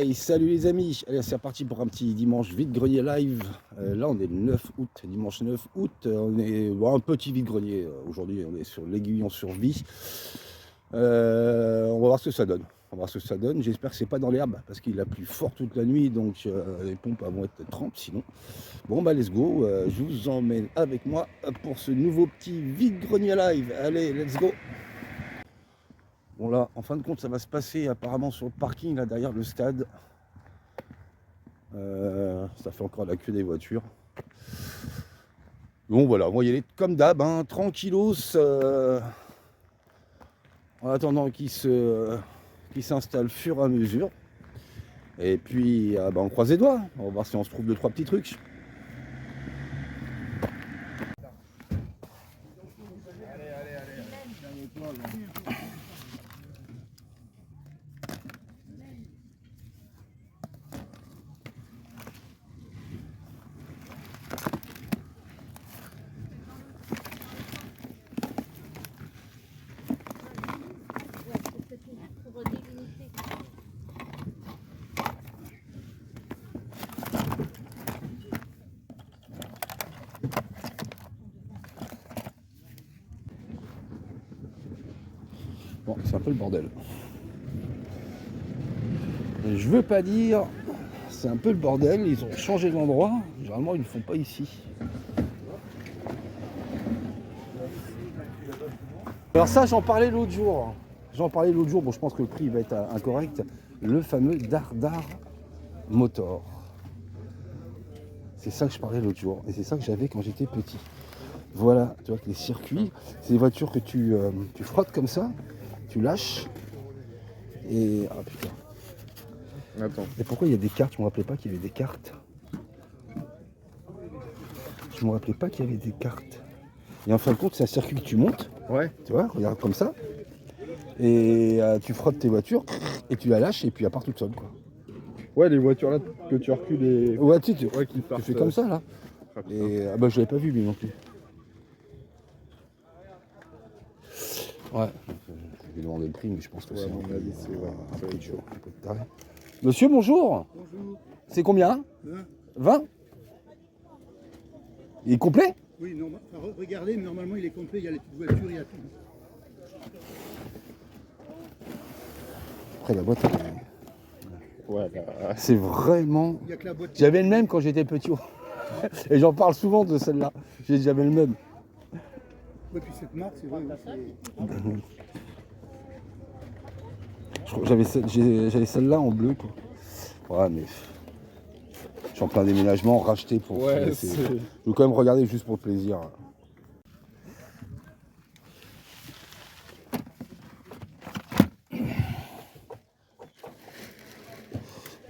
Hey, salut les amis. Allez, c'est reparti pour un petit dimanche vide-grenier live. Là, on est le 9 août, dimanche 9 août. On est un petit vide-grenier. Aujourd'hui, on est sur l'aiguillon sur vie. On va voir ce que ça donne. On va voir ce que ça donne. J'espère que c'est pas dans l'herbe parce qu'il a plu fort toute la nuit, donc les pompes vont être trempes sinon. Bon bah let's go. Je vous emmène avec moi pour ce nouveau petit vide-grenier live. Allez, let's go. Bon là, en fin de compte, ça va se passer apparemment sur le parking, là derrière le stade. Ça fait encore la queue des voitures. Bon voilà, on va y aller comme d'hab, hein, tranquillos, en attendant qu'il s'installe au fur et à mesure. Et puis, on croise les doigts, on va voir si on se trouve 2-3 petits trucs. Bon, c'est un peu le bordel. Et je veux pas dire, c'est un peu le bordel, ils ont changé d'endroit. Généralement, ils ne le font pas ici. Alors ça, j'en parlais l'autre jour. Bon, je pense que le prix va être incorrect. Le fameux Dardar Motor. C'est ça que je parlais l'autre jour. Et c'est ça que j'avais quand j'étais petit. Voilà, tu vois que les circuits, c'est des voitures que tu frottes comme ça, tu lâches. Et... ah putain. Attends. Et pourquoi il y a des cartes? Je me rappelais pas qu'il y avait des cartes. Et en fin de compte, c'est un circuit que tu montes. Ouais. Tu vois, regarde comme ça. Et tu frottes tes voitures et tu la lâches et puis elle part toute seule, quoi. Ouais, les voitures là que tu recules et Ouais, tu sais, ouais, qui tu partent. fais comme ça là. Et je l'avais pas vu lui non plus. Ouais. Je vais demander le prix, mais je pense que Ouais, c'est à mon avis, c'est un peu chaud. taré. Monsieur, bonjour. Bonjour. C'est combien? 20. Il est complet? Oui, regardez, mais normalement il est complet, il y a les petites voitures, il y a tout. Après la boîte, Ouais, c'est vraiment... Il y a que la boîte. J'avais le même quand j'étais petit. Et j'en parle souvent de celle-là. J'avais le même. Oui, puis cette marque, c'est vrai. J'avais celle-là en bleu, quoi. Ouais, mais... Je suis en plein déménagement, racheté pour... ouais, je veux quand même regarder juste pour le plaisir.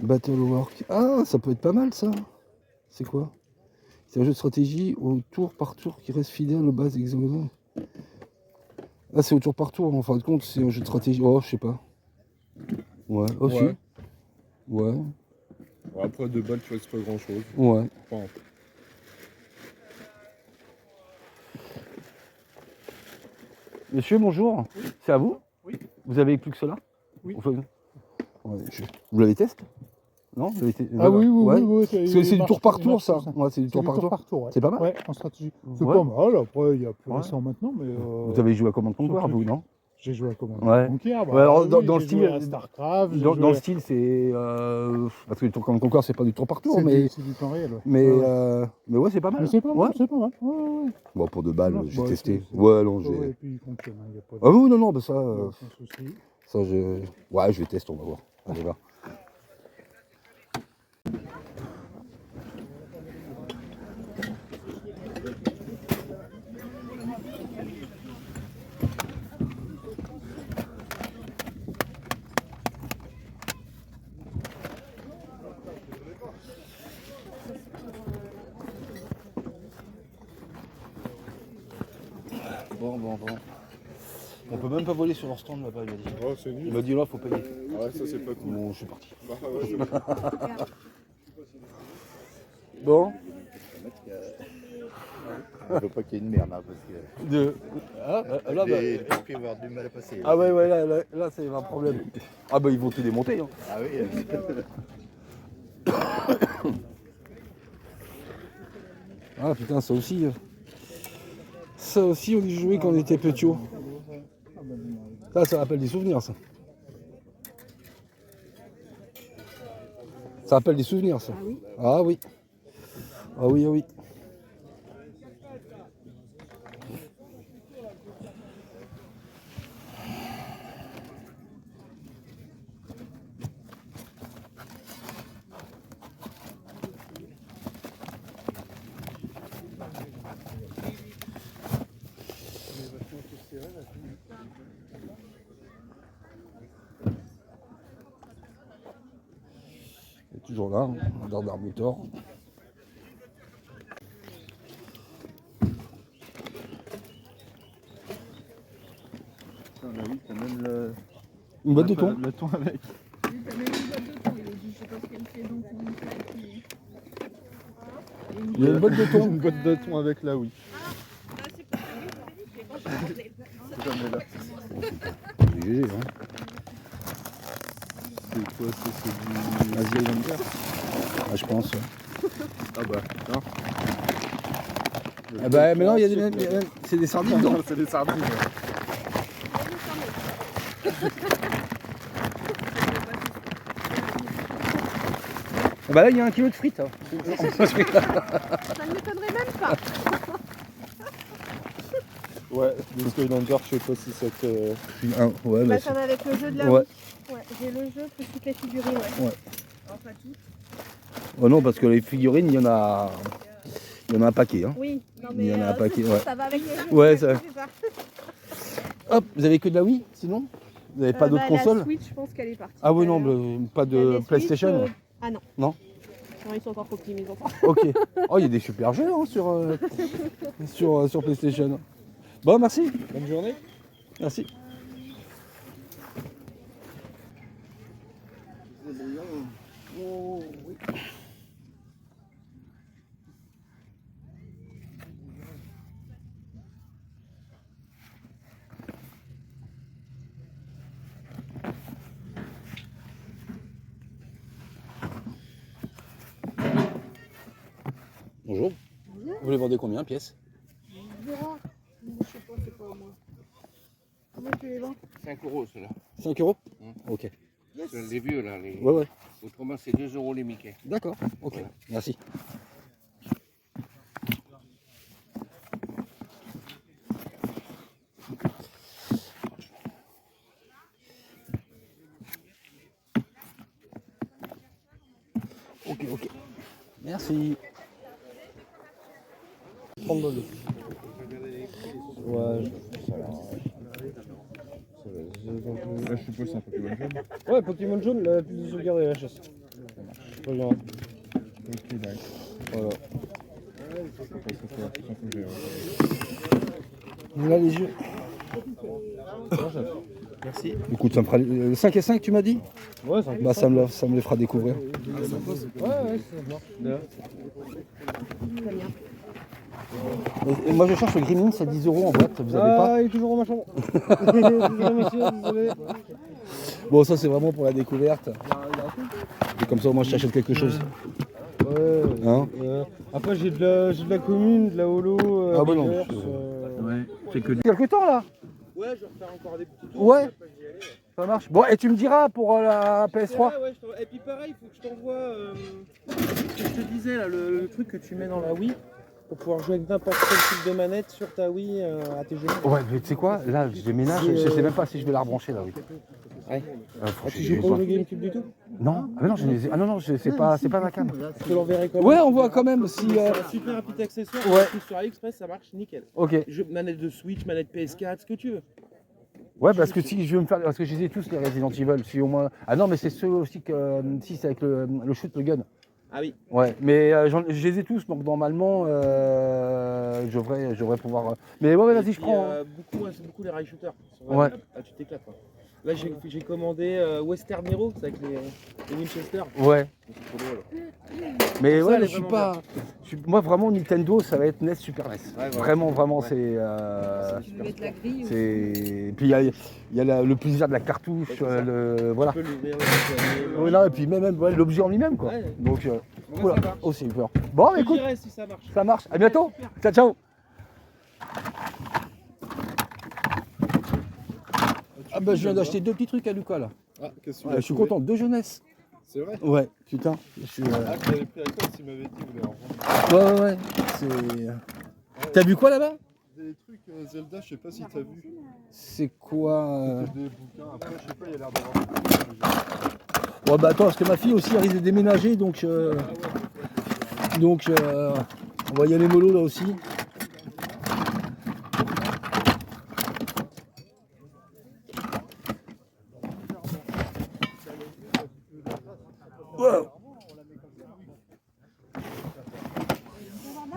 Battlework. Ah, ça peut être pas mal, ça. C'est quoi? C'est un jeu de stratégie au tour par tour qui reste fidèle aux bases hexagonales. Ah, c'est au tour par tour, en fin de compte, c'est un jeu de stratégie. Oh, je sais pas. Ouais, aussi. Ouais. Ouais. Bon, après 2 balles, tu vois, c'est pas grand chose. Ouais. Enfin, Monsieur, bonjour. Oui. C'est à vous? Oui. Vous avez plus que cela? Oui. Enfin, ouais, vous l'avez testé? Non, vous l'avez Ah oui, ouais. c'est du tour par tour, ça. Ouais, c'est du C'est tour du par tour tour. par tour, ouais. C'est pas mal. Ouais, en stratégie. C'est Ouais. pas mal, après il y a plus Ouais. récent maintenant, mais... Vous avez joué à Command Conquer, surtout- vous, non? J'ai joué à Command Ouais. Conquer, Ouais, alors, dans le j'ai style- joué à StarCraft, Dans le style, c'est... parce que le tour Command Conquer, c'est pas du tour par tour, mais... c'est du temps réel, ouais. Mais, Ouais. mais ouais, c'est pas mal. Mais c'est pas Ouais. mal, c'est pas mal. Ouais. Bon, pour 2 balles, Non, j'ai bah, testé. c'est- Ouais, non, Ouais, j'ai... et puis il fonctionne, il n'y a pas de... Ah oui, non, bah ça... aucun souci. ça, je... Ouais, je vais tester, on va voir. Allez, va. Bon. On peut même pas voler sur leur stand là-bas, il m'a dit. oh, c'est Il nul. m'a dit là, faut payer. Ouais, ça, c'est pas cool. Bon, je suis parti. Bah, ouais, Bon. Il ne faut pas qu'il y ait une merde, hein, parce que Là, bah, les pompiers vont avoir du mal à passer. ah ouais, ouais, là c'est un problème. Ah bah ils vont tout démonter. Hein. Ah oui. Ah putain, ça aussi. Ça aussi, on y jouait quand on était petits. Ça rappelle des souvenirs, ça. Ça rappelle des souvenirs, ça. Ah oui. Ah oui, ah oui. Il est toujours là, Dardar Motor. Une boîte de thon. Le thon avec. Oui, t'as même une boîte de thon, il a dit, je sais pas ce qu'elle fait, donc on fait, mais... Il y a une boîte de thon. Une boîte de thon avec là, oui. GG, hein. C'est quoi ça? C'est du Asie Islander. Ah, je pense. Ouais. Ah bah, non. Ah bah maintenant il y a des c'est des sardines. Non, C'est des sardines. Ah bah là il y a 1 kilo de frites. Hein. Ça ne m'étonnerait même pas. Ouais, le Skylander, je sais pas si ça te... Ouais, Bah, t'en as avec le jeu de la ouais. Ouais, j'ai le jeu plus toutes les figurines, ouais. Ouais. Alors, pas toutes. Oh non, parce que les figurines, il y en a un paquet. Hein. Oui, non Il mais y en a un paquet, ouais. ça va avec les jeux. Ouais, ça- c'est ça. Hop, vous avez que de la Wii sinon? Vous n'avez pas d'autres La consoles? Switch, je pense qu'elle est partie. Ah oui, tout à non, l'heure. pas Il y a de des PlayStation? Switch, Ah non. Non. Non, ils sont encore trop petits, mes enfants. Ok. Oh, il y a des super jeux hein, sur PlayStation. Bon, merci. Bonne journée. Merci. Bonjour. Vous les vendez combien pièce? Je sais pas, c'est pas moi. Comment tu les vends? 5 euros ceux-là. 5 euros? Ok. C'est les vieux là. Ouais, ouais. Autrement c'est 2 euros les Mickey. D'accord. Ok. Merci. Ok, ok. Merci. 30 balles. Ouais, Là, je suppose c'est un Pokémon jaune. Ouais, Pokémon jaune, la plus de sauvegarde et la chasse. Très bien. Ok, d'accord. Voilà. Ça faut que j'ai... Voilà les yeux. Merci. Écoute, ça me fera le 5 et 5 tu m'as dit? Ouais, c'est un Bah ça me les fera découvrir. Ouais, c'est bon. Et moi je cherche le Gremlins à 10 euros en boîte, vous avez pas? Il est toujours dans ma chambre. Désolé monsieur, désolé. Bon ça c'est vraiment pour la découverte. Et comme ça au moins je t'achète quelque chose. Ouais. Hein? Après j'ai de la commune, de la holo. Ah bah non. Beavers, Ouais, c'est que quelque temps là. Ouais, je vais refaire encore des petits tours. Ouais. Ça marche. Bon et tu me diras pour la PS3. Et puis pareil, il faut que je t'envoie ce que je te disais là, le truc que tu mets dans la Wii pour pouvoir jouer avec n'importe quel type de manette sur ta Wii à tes jeux. Ouais mais tu sais quoi, là je déménage, je sais même pas si je vais la rebrancher là oui. Ouais. Franchement, Tu joues pas au jeu GameCube du tout? Non, ah, mais non, non, c'est pas ma cam. Je te l'enverrai quand même. Ouais on voit quand même si. C'est un super petit accessoire. Ouais. Sur AliExpress, ça marche nickel. Ok. Manette de Switch, manette PS4, ce que tu veux. Ouais, parce que si je veux me faire. Parce que je les ai tous les Resident Evil. Si au moins. Ah non, mais c'est ceux aussi que. Si, c'est avec le shoot, le gun. Ah oui. Ouais, mais je les ai tous, donc normalement, je devrais pouvoir. Mais ouais, vas-y, je prends. C'est beaucoup les rail shooters. Ouais. Ah, tu t'éclates quoi. Là, j'ai commandé Western Hero, c'est avec les Winchester. Ouais. C'est trop drôle. Mais Ça, ouais, elle mais est je suis vraiment pas. Moi, vraiment, Nintendo, ça va être NES, Super NES. voilà. Vraiment, Ouais. c'est. Tu veux mettre la grille ou... C'est. Puis il y a le plaisir de la cartouche, Ouais, c'est ça. voilà. Tu peux l'ouvrir, le nettoyer, Ouais, non, et puis même ouais, l'objet en lui-même, quoi. Ouais. Donc, Bon, voilà. ça marche. Oh, c'est peur. Bon, Je te écoute, dirai si ça marche. ça marche. À bientôt. Ciao, ciao. Ah bah je viens d'acheter 2 petits trucs à Lucas là. Ah, qu'est-ce que tu Ouais, as je suis trouvé content, 2 jeunesse. C'est vrai? Ouais, putain. Je suis, Ah, tu l'avais pris à quoi? Tu m'avais dit, vous voulez en revendre. ouais, c'est. T'as vu quoi là-bas? Des trucs Zelda, je sais pas si t'as vu. C'est quoi C'était des bouquins. Après, je sais pas, il y a l'air d'avoir. Ouais bah attends, parce que ma fille aussi elle risque de déménager donc on va y aller mollo là aussi. Wow.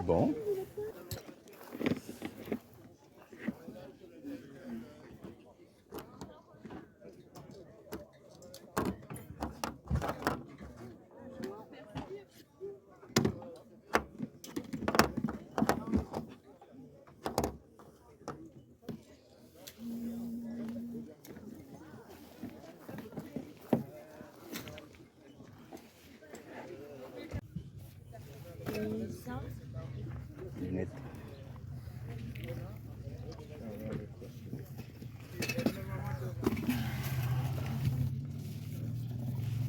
Bon. Lunettes.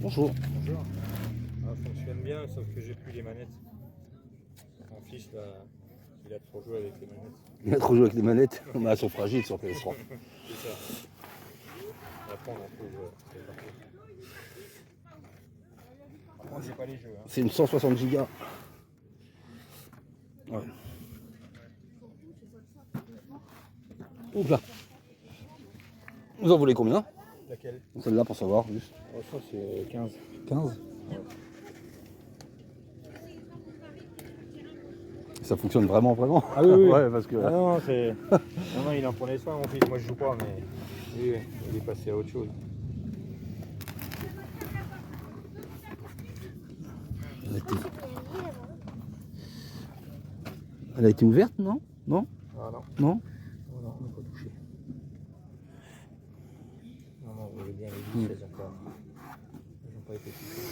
Bonjour. Bonjour. Ça fonctionne bien, sauf que j'ai plus les manettes. Mon fils, là, il a trop joué avec les manettes. Il a trop joué avec les manettes. Elles sont fragiles sur PS3. C'est ça. Après, on en trouve. Moi, j'ai pas les jeux. Hein. C'est une 160 Go. Ouais. Oups là. Vous en voulez combien? Laquelle? Celle-là pour savoir juste. Oh, ça, c'est 15. 15. Ça fonctionne vraiment. Ah oui, oui. Ouais, parce que. Ah non, c'est. Non, il en prenait soin, mon fils. Moi, je joue pas, mais. Oui, il est passé à autre chose. Elle a été ouverte, non? Non? Ah non. Non? Oh, non, on n'a pas touché. Non, non, vous voyez bien les vis, elles encore. Elles n'ont pas été touchées.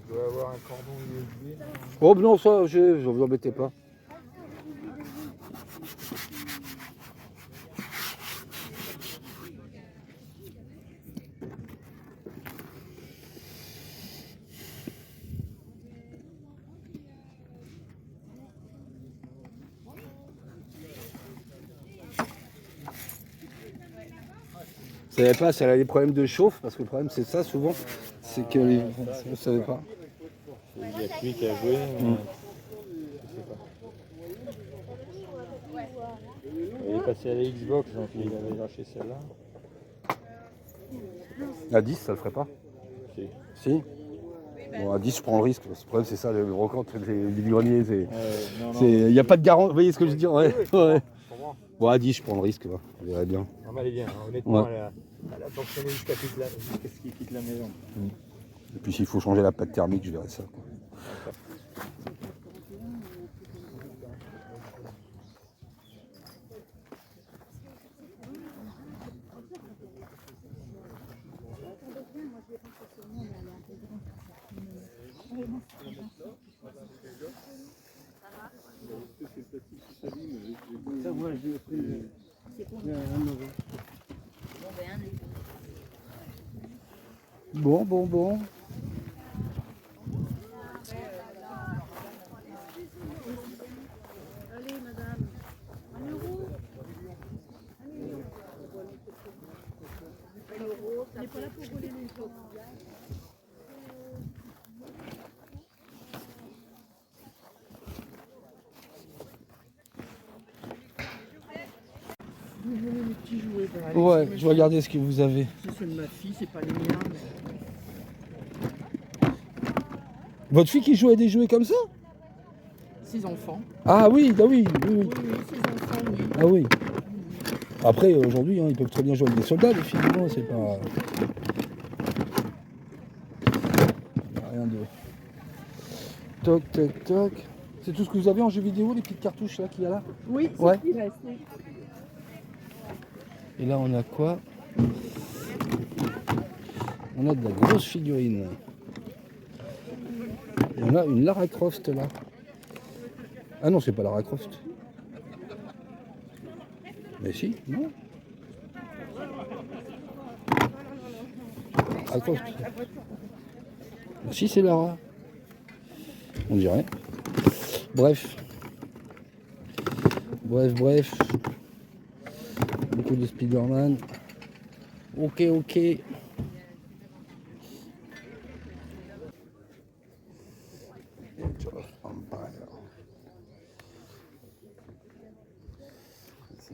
Je dois avoir un cordon USB. Oh non, ça, je vous embêtez pas. Vous savez pas si elle a des problèmes de chauffe, parce que le problème c'est ça souvent, c'est que vous savez pas. Il y a que lui qui a joué. Mais... Je sais pas. Il est passé à la Xbox, donc il avait lâché celle-là. À 10, ça le ferait pas? Si. Si? Bon, à 10, je prends le risque. Le problème, c'est ça, le brocante, les greniers. Il n'y a pas de garantie. Vous voyez ce que je veux dire? Ouais. Ouais. Bon, à 10, je prends le risque. Ouais. Je verrai bien. Non, mais elle est bien, hein. Honnêtement, Ouais. elle a fonctionné jusqu'à ce qu'il quitte la maison. Et puis, s'il faut changer la pâte thermique, je verrai ça. Quoi. Ça, moi, j'ai pris un euro. Bon. Allez, madame. 1 euro. 1 euro. On n'est pas là pour voler les choses. Vous voulez les petits jouets pour aller. Ouais, je vais regarder ce que vous avez. Ça, c'est de ma fille, c'est pas les miens. Mais... Votre fille qui joue à des jouets comme ça? Ses enfants. Ah oui, bah oui. Oui, ses enfants, oui. Ah oui. Après, aujourd'hui, hein, ils peuvent très bien jouer avec des soldats, les films, hein, c'est pas... Rien de... Toc, toc, toc. C'est tout ce que vous avez en jeu vidéo, les petites cartouches là qu'il y a là? Oui, c'est Ouais. ce qui reste. Oui. Et là, on a quoi? On a de la grosse figurine. Et on a une Lara Croft là. Ah non, c'est pas Lara Croft. Mais si, non. Lara Croft. Ah, si, c'est Lara. On dirait. Bref. Bref. Beaucoup de Spider-Man. Ok. C'est un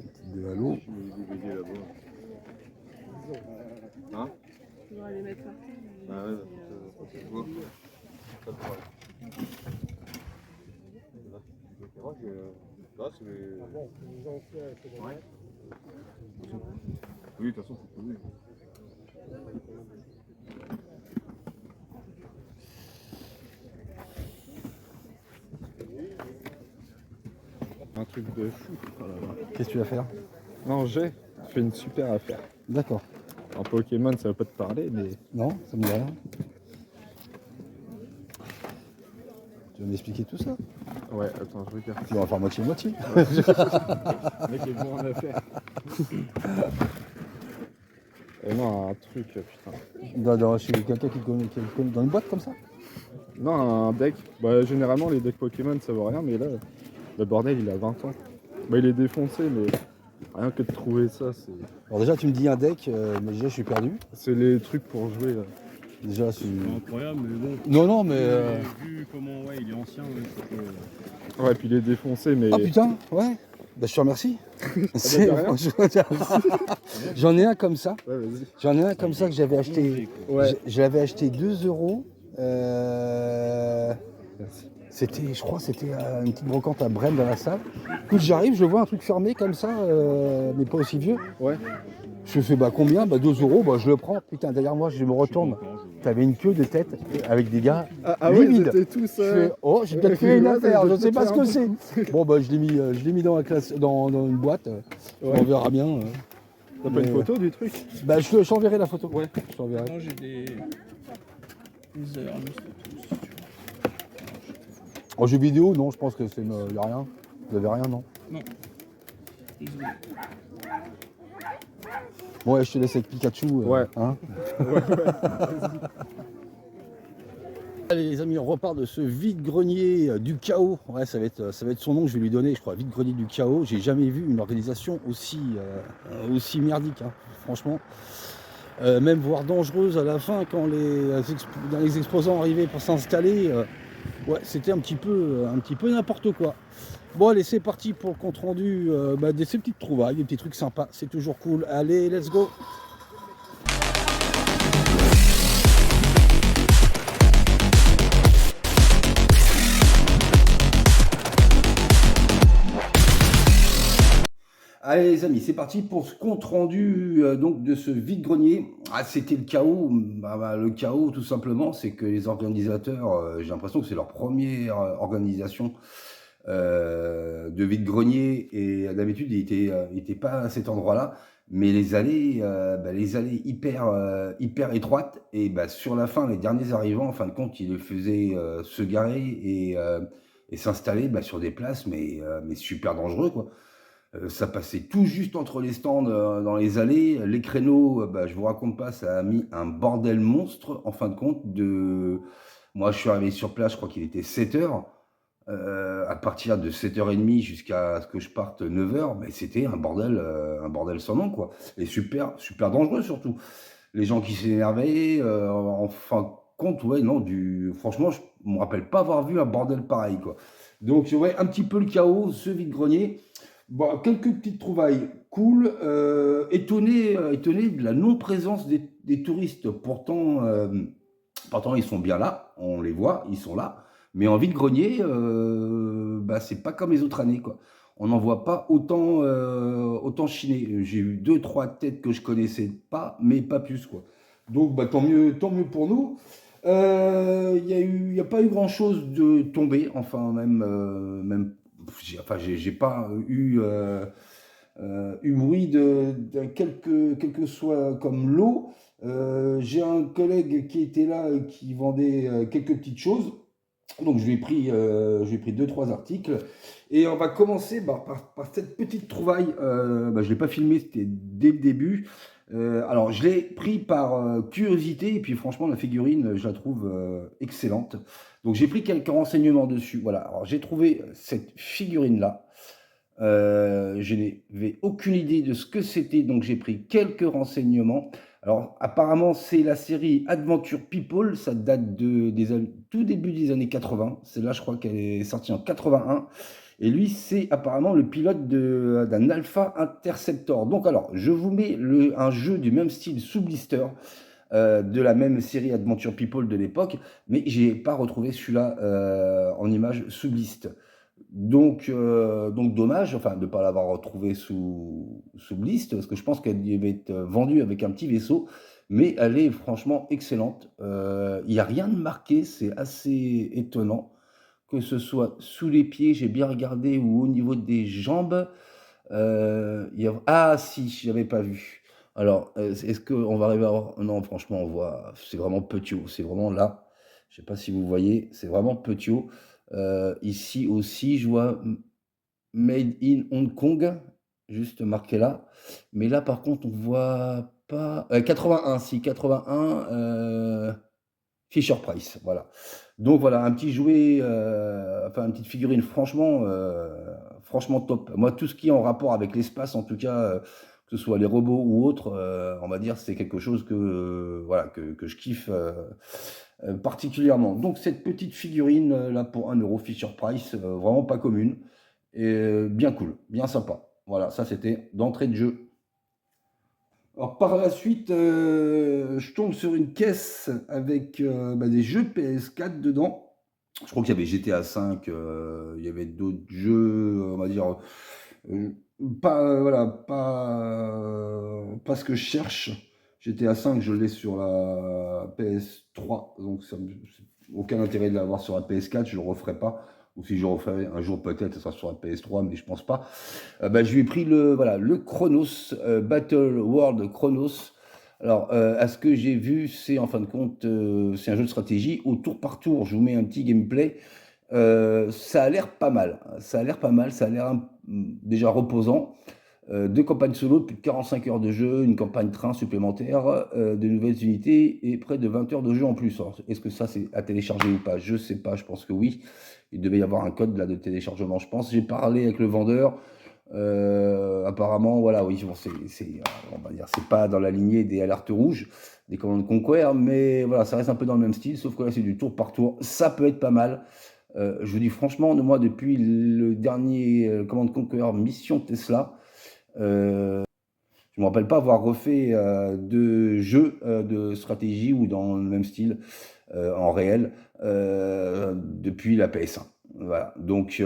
petit de Halo. Tu vas les mettre là. Ah ouais, oui, de toute façon, c'est connu. Un truc de fou. Oh là là. Qu'est-ce que tu vas faire? Non, j'ai fait une super affaire. D'accord. En Pokémon, ça va pas te parler, mais Non, ça me dit rien. Tu vas m'expliquer tout ça? ouais, attends, je regarde. Tu vas en faire moitié-moitié. Le mec est bon en affaire. Et non, un truc, putain. Chez quelqu'un qui connaît dans une boîte comme ça? Non, un deck. Bah, généralement, les decks Pokémon, ça vaut rien, mais là, le bordel, il a 20 ans. Bah, il est défoncé, mais rien que de trouver ça, c'est. Alors déjà, tu me dis un deck, mais déjà, je suis perdu. C'est les trucs pour jouer, là. Déjà, c'est... Incroyable, mais bon. Non, mais... Vu comment il est ancien, ouais, Ouais, puis il est défoncé, mais. Ah putain, ouais. Bah, je te remercie. de rien. J'en ai un comme ça. Ouais, vas-y. J'en ai un comme ça que j'avais acheté. Ouais. Je l'avais acheté 2 euros. Merci. Je crois que c'était une petite brocante à Brême dans la salle. Écoute, j'arrive, je vois un truc fermé comme ça, mais pas aussi vieux. Ouais. Je fais bah combien? Bah 2 euros, bah je le prends. Putain, derrière moi, je me retourne. T'avais une queue de tête avec des gars Ah ouais, livides. c'était tout Je ça. fais, oh, j'ai peut-être fait une Ouais, affaire, je j'ai sais pas peut-être ce que fait c'est. Bon, bah je l'ai mis dans la classe, dans une boîte. Ouais. On verra bien. T'as pas une photo du truc? Bah je t'enverrai la photo. Ouais, je t'enverrai. Moi j'ai des heures. En jeu vidéo, non, je pense que c'est y a rien. Vous avez rien, non? Non. Désolé. Bon, ouais, je te laisse avec Pikachu. Ouais. Hein. Allez les amis, on repart de ce vide-grenier du chaos. Ouais, ça va être son nom que je vais lui donner, je crois, vide-grenier du chaos. J'ai jamais vu une organisation aussi merdique, hein, franchement. Même voire dangereuse à la fin quand les exposants arrivaient pour s'installer. Ouais, c'était un petit peu n'importe quoi. Bon allez, c'est parti pour le compte rendu de ces petites trouvailles, des petits trucs sympas, c'est toujours cool. Allez, let's go. Allez les amis, c'est parti pour ce compte rendu donc de ce vide-grenier. Ah, c'était le chaos. Le chaos tout simplement, c'est que les organisateurs, j'ai l'impression que c'est leur première organisation de vide-grenier et d'habitude il était pas à cet endroit-là, mais les allées hyper étroites et sur la fin les derniers arrivants en fin de compte ils les faisaient se garer et s'installer sur des places mais super dangereux quoi. Ça passait tout juste entre les stands dans les allées. Les créneaux, je vous raconte pas, ça a mis un bordel monstre en fin de compte. Moi, je suis arrivé sur place, je crois qu'il était 7h. À partir de 7h30 jusqu'à ce que je parte 9h, c'était un bordel sans nom, quoi. Et super, super dangereux surtout. Les gens qui s'énervaient, en fin de compte, ouais, non, franchement, je me rappelle pas avoir vu un bordel pareil, quoi. Donc, ouais, un petit peu le chaos, ce vide-grenier. Bon, quelques petites trouvailles cool, étonné de la non-présence des touristes. Pourtant, ils sont bien là, on les voit, ils sont là. Mais en vide-grenier, c'est pas comme les autres années, quoi. on n'en voit pas autant chiner. J'ai eu 2-3 têtes que je connaissais pas, mais pas plus, quoi. Donc, bah, tant mieux pour nous. Il y a pas eu grand-chose de tombé, enfin, même j'ai pas eu bruit quel que soit comme lot. J'ai un collègue qui était là et qui vendait quelques petites choses. Donc je lui ai pris 2-3 articles. Et on va commencer par cette petite trouvaille. Je ne l'ai pas filmé, c'était dès le début. Alors je l'ai pris par curiosité. Et puis franchement, la figurine, je la trouve excellente. Donc j'ai pris quelques renseignements dessus. Voilà, alors j'ai trouvé cette figurine-là. Je n'avais aucune idée de ce que c'était, donc j'ai pris quelques renseignements. Alors apparemment c'est la série Adventure People, ça date tout début des années 80, c'est là je crois qu'elle est sortie en 81, et lui c'est apparemment le pilote d'un Alpha Interceptor. Donc alors je vous mets un jeu du même style sous blister, de la même série Adventure People de l'époque, mais j'ai pas retrouvé celui-là en image sous blister. Donc dommage, enfin, de ne pas l'avoir retrouvé sous blist, parce que je pense qu'elle devait être vendue avec un petit vaisseau, mais elle est franchement excellente. Il n'y a rien de marqué, c'est assez étonnant, que ce soit sous les pieds, j'ai bien regardé, ou au niveau des jambes. Ah si, je n'avais pas vu. Alors, est-ce qu'on va arriver à voir? Non, franchement, on voit, c'est vraiment petit haut, c'est vraiment là. Je ne sais pas si vous voyez, c'est vraiment petit haut. Ici aussi, je vois Made in Hong Kong, juste marqué là. Mais là, par contre, on voit pas. 81, si, 81, Fisher Price, voilà. Donc voilà, un petit jouet, enfin, une petite figurine, franchement top. Moi, tout ce qui est en rapport avec l'espace, en tout cas, que ce soit les robots ou autres, on va dire, c'est quelque chose voilà, que je kiffe particulièrement. Donc cette petite figurine là pour 1 euro Fisher Price, vraiment pas commune, et bien cool, bien sympa. Voilà, ça c'était d'entrée de jeu. Alors par la suite, je tombe sur une caisse avec des jeux PS4 dedans. Je crois qu'il y avait GTA V, il y avait d'autres jeux, on va dire, voilà, pas ce que je cherche. GTA V, je l'ai sur la PS3, donc ça aucun intérêt de l'avoir sur la PS4, je le referai pas. Ou si je le referai un jour peut-être, ça sera sur la PS3, mais je pense pas. Je lui ai pris le Chronos, Battle World Chronos. Alors, à ce que j'ai vu, c'est en fin de compte, c'est un jeu de stratégie au tour par tour. Je vous mets un petit gameplay. Ça a l'air pas mal. Ça a l'air déjà reposant. 2 campagnes solo, plus de 45 heures de jeu, une campagne train supplémentaire, de nouvelles unités et près de 20 heures de jeu en plus. Est-ce que ça c'est à télécharger ou pas? Je sais pas, je pense que oui. Il devait y avoir un code là de téléchargement, je pense. J'ai parlé avec le vendeur. Apparemment, voilà, oui, bon, on va dire, c'est pas dans la lignée des alertes rouges, des commandes Conquer, mais voilà, ça reste un peu dans le même style, sauf que là c'est du tour par tour. Ça peut être pas mal. Je vous dis franchement, moi depuis le dernier commande Conquer Mission Tesla, je ne me rappelle pas avoir refait de jeux de stratégie ou dans le même style en réel depuis la PS1. Voilà, donc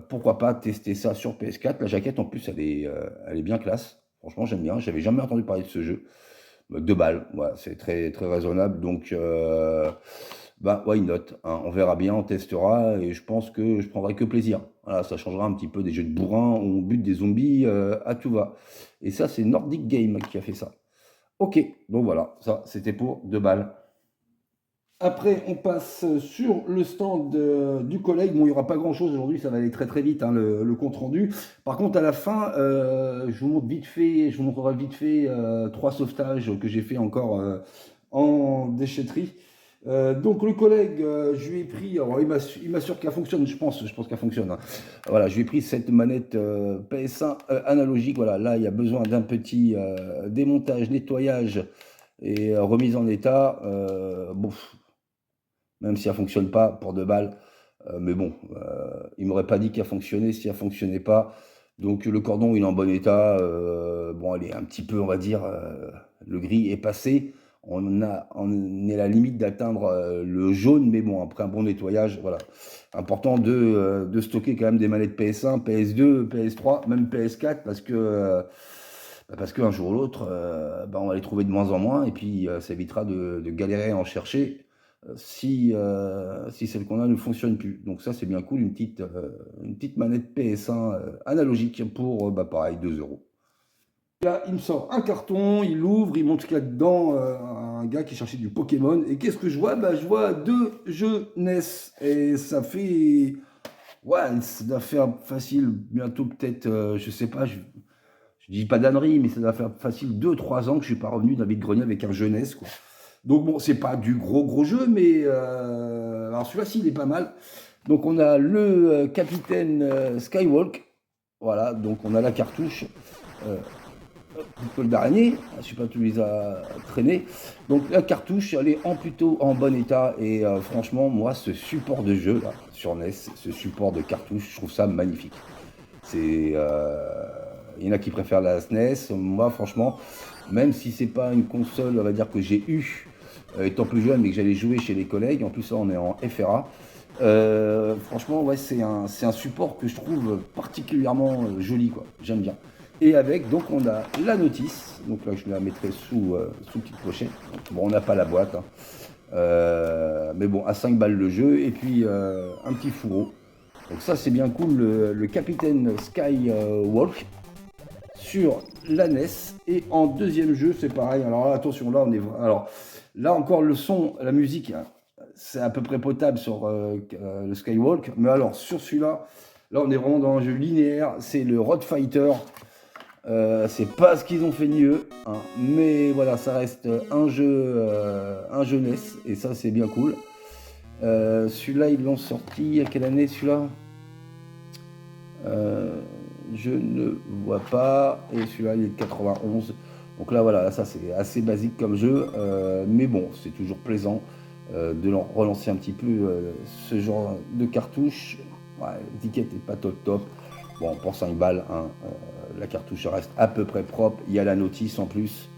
pourquoi pas tester ça sur PS4. La jaquette en plus elle est bien classe. Franchement j'aime bien. J'avais jamais entendu parler de ce jeu. 2 balles, voilà, c'est très très raisonnable. Donc why not, hein, on verra bien, on testera et je pense que je prendrai que plaisir. Voilà, ça changera un petit peu des jeux de bourrin où on bute des zombies à tout va. Et ça, c'est Nordic Game qui a fait ça. Ok, donc voilà, ça c'était pour 2 balles. Après, on passe sur le stand du collègue. Bon, il n'y aura pas grand-chose aujourd'hui, ça va aller très très vite, hein, le compte rendu. Par contre, à la fin, je vous montrerai vite fait 3 sauvetages que j'ai fait encore en déchetterie. Donc le collègue, je lui ai pris, alors il m'assure qu'elle fonctionne, je pense qu'elle fonctionne, hein. Voilà, je lui ai pris cette manette PS1 analogique. Voilà, là il y a besoin d'un petit démontage, nettoyage et remise en état. Bon, même si elle fonctionne pas pour 2 balles, mais bon, il m'aurait pas dit qu'elle fonctionnait si elle fonctionnait pas. Donc le cordon il est en bon état. Bon, elle est un petit peu, on va dire, le gris est passé. on est à la limite d'atteindre le jaune, mais bon, après un bon nettoyage, voilà. Important de stocker quand même des manettes PS1, PS2, PS3, même PS4, parce qu'un jour ou l'autre, on va les trouver de moins en moins, et puis ça évitera de galérer à en chercher si celle qu'on a ne fonctionne plus. Donc ça, c'est bien cool, une petite manette PS1 analogique pour, pareil, 2 euros. Là, il me sort un carton, il l'ouvre, il montre qu'il y a dedans un gars qui cherchait du Pokémon. Et qu'est-ce que je vois? Je vois 2 jeux NES. Et ça fait... Ouais, ça doit faire facile, bientôt peut-être, je sais pas, je dis pas d'ânerie, mais ça doit faire facile 2-3 ans que je suis pas revenu d'un vide-grenier avec un jeu NES, quoi. Donc bon, c'est pas du gros jeu, mais... alors celui-là, il est pas mal. Donc on a le Capitaine Skywalk. Voilà, donc on a la cartouche. Col d'araignée, je ne sais pas, tu les as traînés. Donc la cartouche, elle est plutôt en bon état. Et franchement, moi, ce support de jeu là, sur NES, ce support de cartouche, je trouve ça magnifique. Il y en a qui préfèrent la SNES. Moi, franchement, même si c'est pas une console, on va dire que j'ai eu étant plus jeune, mais que j'allais jouer chez les collègues. En plus, là, on est en FRA. Franchement, ouais, c'est un support que je trouve particulièrement joli, quoi. J'aime bien. Et avec, donc, on a la notice. Donc là, je la mettrai sous petite pochette. Bon, on n'a pas la boîte, hein. Mais bon, à 5 balles le jeu. Et puis, un petit fourreau. Donc ça, c'est bien cool. Le Capitaine Skywalk sur la NES. Et en deuxième jeu, c'est pareil. Alors là, attention, là, alors, là encore, le son, la musique, hein, c'est à peu près potable sur le Skywalk. Mais alors, sur celui-là, là, on est vraiment dans un jeu linéaire. C'est le Road Fighter. C'est pas ce qu'ils ont fait ni eux, hein, mais voilà, ça reste un jeu NES, et ça c'est bien cool. Celui-là, ils l'ont sorti à quelle année celui-là? Je ne vois pas, et celui-là il est de 91. Donc là voilà, ça c'est assez basique comme jeu, mais bon, c'est toujours plaisant de relancer un petit peu ce genre de cartouche. Ouais, l'étiquette n'est pas top. Bon, pour 5 balles, hein, la cartouche reste à peu près propre. Il y a la notice en plus.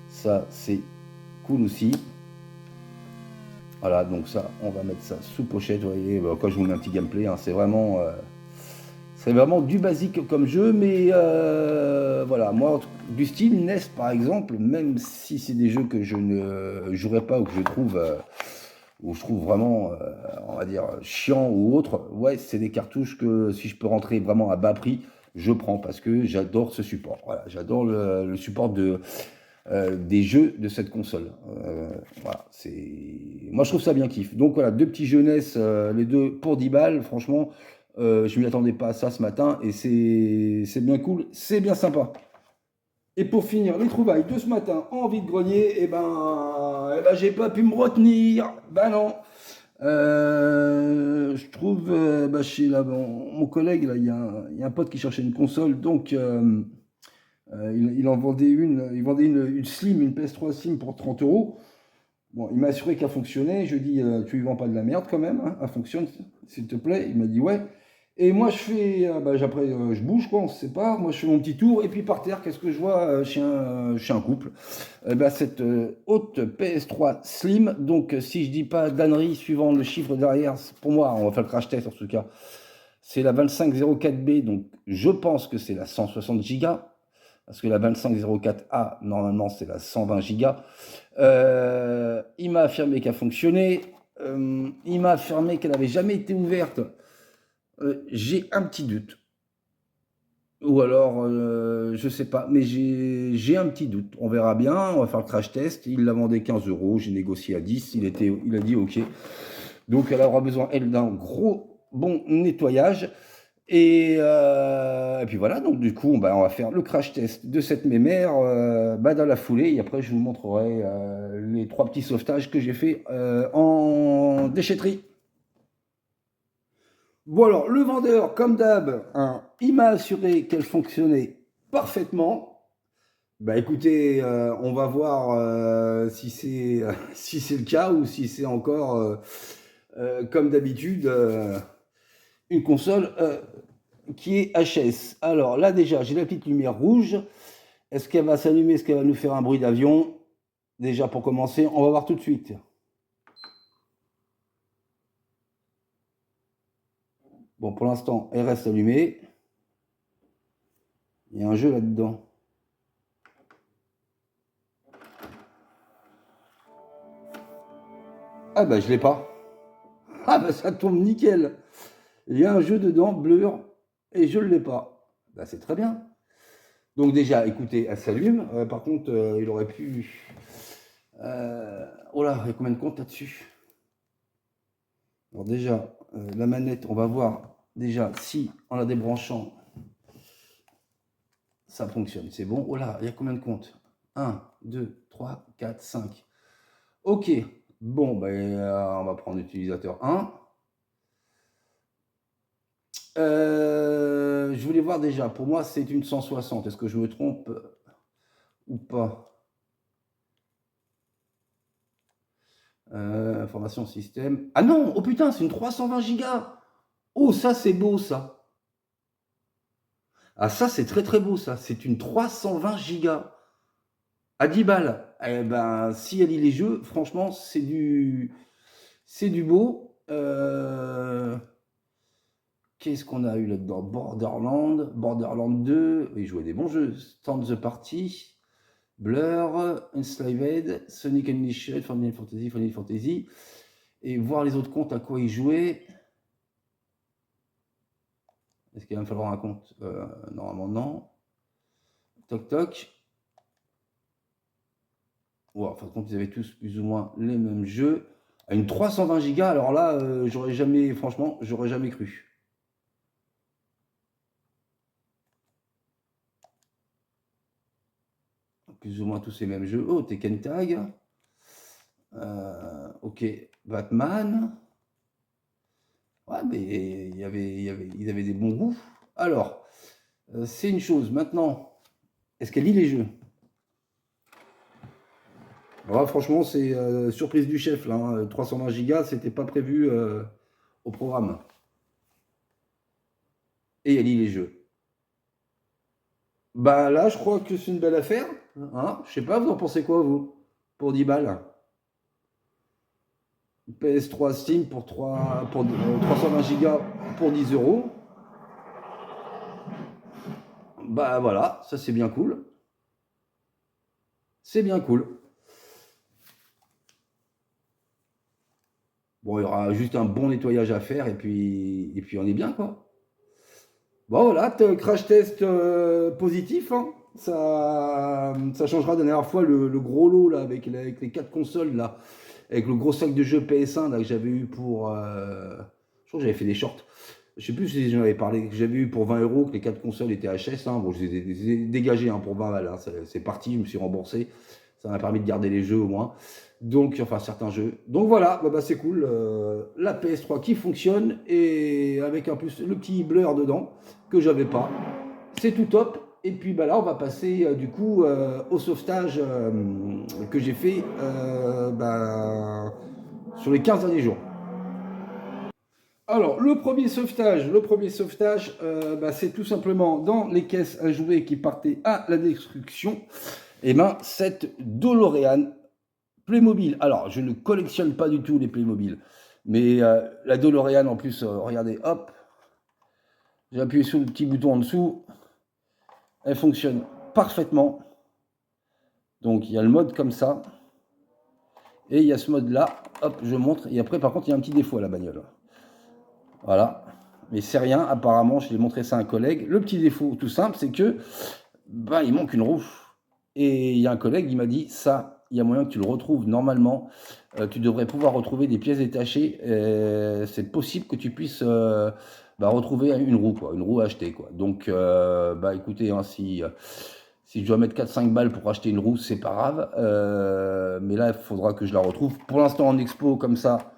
Ça, c'est cool aussi. Voilà, donc ça, on va mettre ça sous pochette. Vous voyez, quand je vous mets un petit gameplay, hein, c'est vraiment du basique comme jeu. Mais voilà, moi, du style NES, par exemple, même si c'est des jeux que je ne jouerai pas ou que je trouve... où je trouve vraiment, on va dire, chiant ou autre, ouais, c'est des cartouches que si je peux rentrer vraiment à bas prix, je prends parce que j'adore ce support. Voilà, j'adore le support des jeux de cette console. Voilà, moi je trouve ça bien kiff. Donc voilà, 2 petits jeux NES, les 2 pour 10 balles, franchement, je m'y attendais pas à ça ce matin et c'est bien cool, c'est bien sympa. Et pour finir, les trouvailles de ce matin en vide-grenier, j'ai pas pu me retenir. Non. Je trouve chez mon collègue, là, il y a un pote qui cherchait une console, donc il en vendait il vendait une Slim, une PS3 Slim pour 30 euros. Bon, il m'a assuré qu'elle fonctionnait. Je lui ai dit, tu lui vends pas de la merde quand même, hein, elle fonctionne, s'il te plaît. Il m'a dit ouais. Et moi, je fais, après, je bouge, quoi, on se sépare. Moi, je fais mon petit tour. Et puis, par terre, qu'est-ce que je vois chez un couple? Cette haute PS3 Slim. Donc, si je dis pas d'ânerie, suivant le chiffre derrière, pour moi, on va faire le crash test en tout cas. C'est la 2504B. Donc, je pense que c'est la 160 Go. Parce que la 2504A, normalement, c'est la 120 Go. Il m'a affirmé qu'elle fonctionnait. Il m'a affirmé qu'elle n'avait jamais été ouverte. J'ai un petit doute. Ou alors, je sais pas, mais j'ai un petit doute. On verra bien, on va faire le crash test. Il l'a vendu 15 euros, j'ai négocié à 10, il a dit OK. Donc elle aura besoin, elle, d'un gros bon nettoyage. Et puis voilà, donc du coup, on va faire le crash test de cette mémère dans la foulée. Et après, je vous montrerai les 3 petits sauvetages que j'ai fait en déchetterie. Bon alors, le vendeur, comme d'hab, hein, il m'a assuré qu'elle fonctionnait parfaitement. Écoutez, on va voir si c'est le cas ou si c'est encore, comme d'habitude, une console qui est HS. Alors là déjà, j'ai la petite lumière rouge. Est-ce qu'elle va s'allumer? Est-ce qu'elle va nous faire un bruit d'avion? déjà pour commencer, on va voir tout de suite. Bon, pour l'instant, elle reste allumée. Il y a un jeu là-dedans. Ah bah je l'ai pas. Ah bah ça tombe nickel. Il y a un jeu dedans, Blur, et je ne l'ai pas. Bah c'est très bien. Donc déjà, écoutez, elle s'allume. Par contre, il aurait pu... Oh là, il y a combien de comptes là-dessus? Alors déjà, la manette, on va voir déjà si en la débranchant, ça fonctionne. C'est bon. Oh là, il y a combien de comptes? 1, 2, 3, 4, 5. Ok. Bon, ben, on va prendre l'utilisateur 1. Je voulais voir déjà, pour moi c'est une 160, est-ce que je me trompe ou pas? Information système. Ah non, oh putain, c'est une 320 Go. Oh, ça c'est beau ça. Ah ça c'est très très beau ça, c'est une 320 Go. À 10 balles. Eh ben, si elle lit les jeux, franchement, c'est du beau. Qu'est-ce qu'on a eu là-dedans? Borderland 2, il jouait des bons jeux. Stand the Party, Blur, Enslaved, Sonic Unleashed, Final Fantasy. Et voir les autres comptes à quoi il jouait. Est-ce qu'il va me falloir un compte? Normalement, non. Toc toc. Ouais, en fin de compte, ils avaient tous plus ou moins les mêmes jeux. À une 320 Go, alors là, j'aurais jamais, franchement, j'aurais jamais cru. Plus ou moins tous ces mêmes jeux. Oh, Tekken Tag. Ok, Batman. Ouais, mais ils avaient des bons goûts. Alors, c'est une chose. Maintenant, est-ce qu'elle lit les jeux? Alors là, franchement, c'est surprise du chef. Là, hein. 320 Go, c'était pas prévu au programme. Et elle lit les jeux. Bah là, je crois que c'est une belle affaire. Hein, je sais pas, vous en pensez quoi, vous? Pour 10 balles. PS3 Steam pour 320 Go pour 10 €. Bah voilà, ça c'est bien cool. C'est bien cool. Bon, il y aura juste un bon nettoyage à faire et puis on est bien, quoi. Bon, voilà, crash test positif. Hein. Ça changera de la dernière fois le gros lot là, avec les 4 consoles, là, avec le gros sac de jeux PS1 là, que j'avais eu pour... je crois que j'avais fait des shorts. Je sais plus si j'en avais parlé, que j'avais eu pour 20 €, que les 4 consoles étaient HS. Hein. Bon, je les ai dégagés pour 20 balles. Hein. C'est parti, je me suis remboursé. Ça m'a permis de garder les jeux au moins. Donc, enfin, certains jeux. Donc voilà, bah, c'est cool. La PS3 qui fonctionne et avec en plus le petit Blur dedans que j'avais pas. C'est tout top. Et puis bah, là, on va passer du coup au sauvetage que j'ai fait sur les 15 derniers jours. Alors, le premier sauvetage, c'est tout simplement dans les caisses à jouer qui partaient à la destruction. Et ben, cette DeLorean Playmobil. Alors, je ne collectionne pas du tout les Playmobil. Mais la DeLorean, en plus, regardez, hop. J'ai appuyé sur le petit bouton en dessous. Elle fonctionne parfaitement. Donc, il y a le mode comme ça. Et il y a ce mode-là. Hop, je montre. Et après, par contre, il y a un petit défaut à la bagnole. Voilà. Mais c'est rien. Apparemment, je l'ai montré ça à un collègue. Le petit défaut, tout simple, c'est que il manque une roue. Et il y a un collègue, il m'a dit, ça, il y a moyen que tu le retrouves normalement. Tu devrais pouvoir retrouver des pièces détachées. C'est possible que tu puisses retrouver une roue, quoi, une roue achetée, quoi. Donc, écoutez, hein, si je dois mettre 4-5 balles pour acheter une roue, c'est pas grave. Mais là, il faudra que je la retrouve. Pour l'instant, en expo, comme ça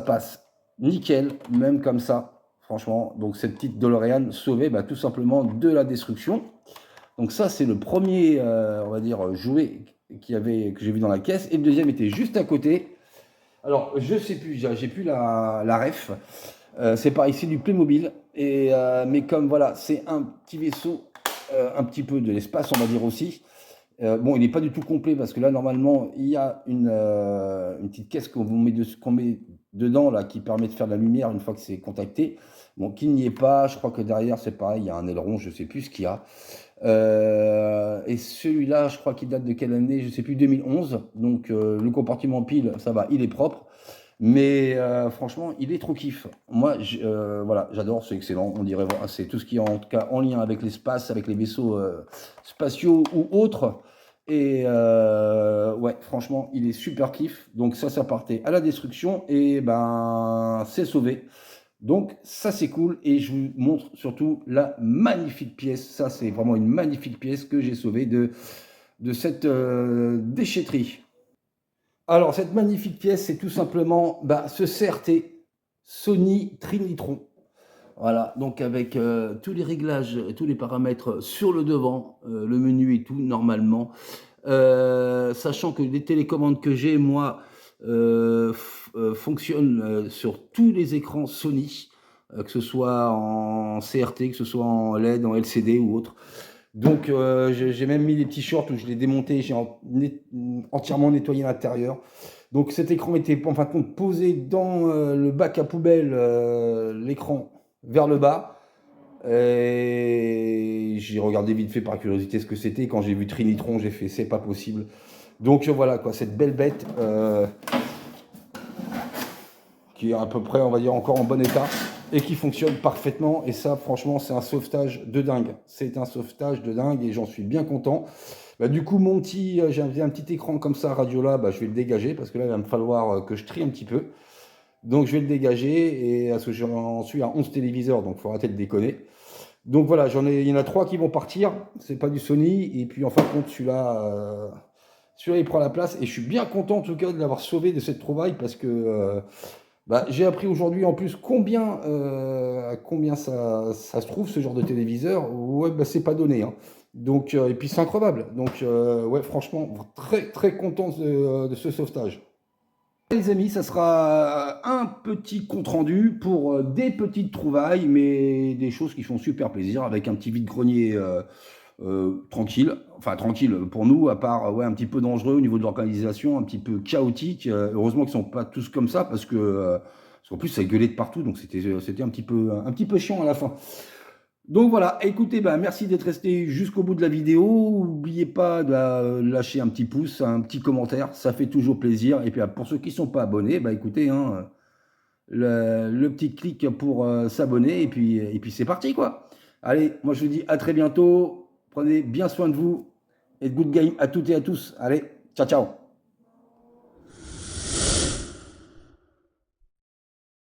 passe nickel, même comme ça, franchement. Donc, cette petite DeLorean sauvée, tout simplement de la destruction. Donc ça, c'est le premier, on va dire, jouet que j'ai vu dans la caisse. Et le deuxième était juste à côté. Alors, je sais plus, j'ai plus la ref. C'est pareil, c'est du Playmobil. Mais comme voilà, c'est un petit vaisseau, un petit peu de l'espace, on va dire aussi. Bon, il n'est pas du tout complet parce que là, normalement, il y a une petite caisse qu'on met dedans là, qui permet de faire de la lumière une fois que c'est contacté. Bon, qu'il n'y est pas. Je crois que derrière, c'est pareil, il y a un aileron, je ne sais plus ce qu'il y a. Et celui-là, je crois qu'il date de quelle année? Je ne sais plus, 2011. Donc, le compartiment pile, ça va, il est propre. Mais franchement, il est trop kiff. Moi, voilà, j'adore, c'est excellent. On dirait, c'est tout ce qui est en tout cas en lien avec l'espace, avec les vaisseaux spatiaux ou autres. Et ouais, franchement, il est super kiff. Donc ça partait à la destruction et ben, c'est sauvé. Donc ça, c'est cool. Et je vous montre surtout la magnifique pièce. Ça, c'est vraiment une magnifique pièce que j'ai sauvée de cette déchetterie. Alors, cette magnifique pièce, c'est tout simplement ce CRT Sony Trinitron. Voilà, donc avec tous les réglages, tous les paramètres sur le devant, le menu et tout, normalement. Sachant que les télécommandes que j'ai, moi, fonctionnent sur tous les écrans Sony, que ce soit en CRT, que ce soit en LED, en LCD ou autre. Donc j'ai même mis des petits shorts où je l'ai démonté, j'ai entièrement nettoyé l'intérieur. Donc cet écran était en fin de compte posé dans le bac à poubelle, l'écran vers le bas. Et j'ai regardé vite fait par curiosité ce que c'était. Quand j'ai vu Trinitron, j'ai fait c'est pas possible. Donc voilà quoi, cette belle bête qui est à peu près, on va dire, encore en bon état. Et qui fonctionne parfaitement. Et ça, franchement, c'est un sauvetage de dingue. C'est un sauvetage de dingue et j'en suis bien content. Du coup, j'ai un petit écran comme ça, Radiola, je vais le dégager parce que là, il va me falloir que je trie un petit peu. Donc, je vais le dégager et parce que j'en suis à 11 téléviseurs, donc il faut arrêter de déconner. Donc voilà, il y en a 3 qui vont partir. C'est pas du Sony. Et puis, en fin de compte, celui-là, il prend la place. Et je suis bien content, en tout cas, de l'avoir sauvé de cette trouvaille parce que... j'ai appris aujourd'hui en plus combien ça se trouve ce genre de téléviseur. Ouais, c'est pas donné. Hein. Donc, et puis c'est incroyable. Donc, ouais, franchement, très très content de ce sauvetage. Les amis, ça sera un petit compte rendu pour des petites trouvailles, mais des choses qui font super plaisir avec un petit vide-grenier tranquille. Enfin, tranquille pour nous, à part un petit peu dangereux au niveau de l'organisation, un petit peu chaotique. Heureusement qu'ils ne sont pas tous comme ça parce qu'en plus, ça gueulait de partout, donc c'était un petit peu chiant à la fin. Donc voilà, écoutez, merci d'être resté jusqu'au bout de la vidéo. N'oubliez pas de lâcher un petit pouce, un petit commentaire, ça fait toujours plaisir. Et puis pour ceux qui ne sont pas abonnés, écoutez, hein, le petit clic pour s'abonner, et puis c'est parti quoi. Allez, moi je vous dis à très bientôt. Prenez bien soin de vous et good game à toutes et à tous. Allez, ciao ciao.